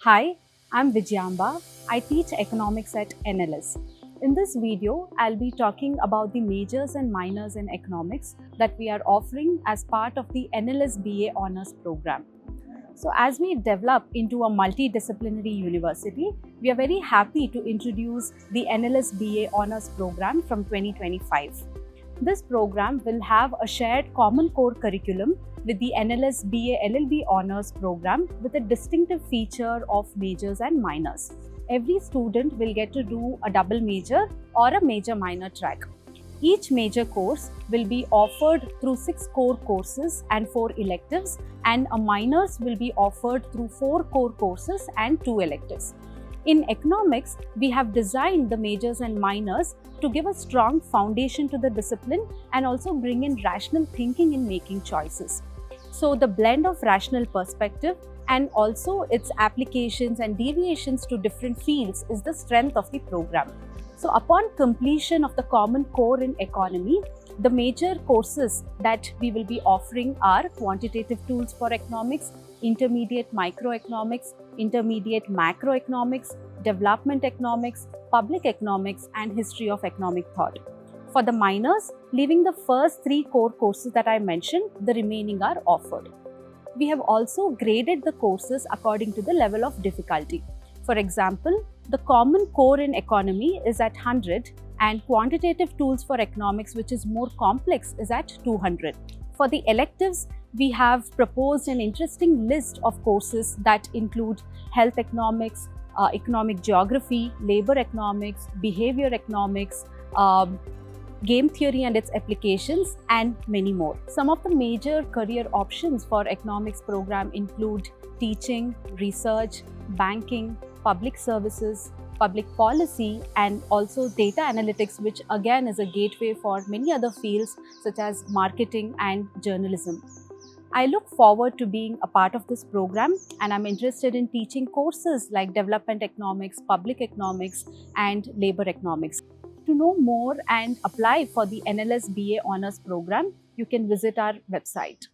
Hi, I'm Vijayamba. I teach economics at NLS. In this video, I'll be talking about the majors and minors in economics that we are offering as part of the NLS BA Honours program. So, as we develop into a multidisciplinary university, we are very happy to introduce the NLS BA Honours program from 2025. This program will have a shared common core curriculum with the NLS BA LLB Honours program with a distinctive feature of majors and minors. Every student will get to do a double major or a major minor track. Each major course will be offered through 6 core courses and 4 electives, and a minors will be offered through 4 core courses and 2 electives. In economics, we have designed the majors and minors to give a strong foundation to the discipline and also bring in rational thinking in making choices. So the blend of rational perspective and also its applications and deviations to different fields is the strength of the program. So upon completion of the common core in economy, the major courses that we will be offering are quantitative tools for economics, intermediate microeconomics, intermediate macroeconomics, development economics, public economics, and history of economic thought. For the minors, leaving the first 3 core courses that I mentioned, the remaining are offered. We have also graded the courses according to the level of difficulty. For example, the common core in economy is at 100 and quantitative tools for economics, which is more complex, is at 200. For the electives, we have proposed an interesting list of courses that include health economics, economic geography, labor economics, behavior economics, game theory and its applications, and many more. Some of the major career options for economics program include teaching, research, banking, public services, public policy, and also data analytics, which again is a gateway for many other fields such as marketing and journalism. I look forward to being a part of this program, and I'm interested in teaching courses like development economics, public economics, and labor economics. To know more and apply for the NLS BA Honours program, you can visit our website.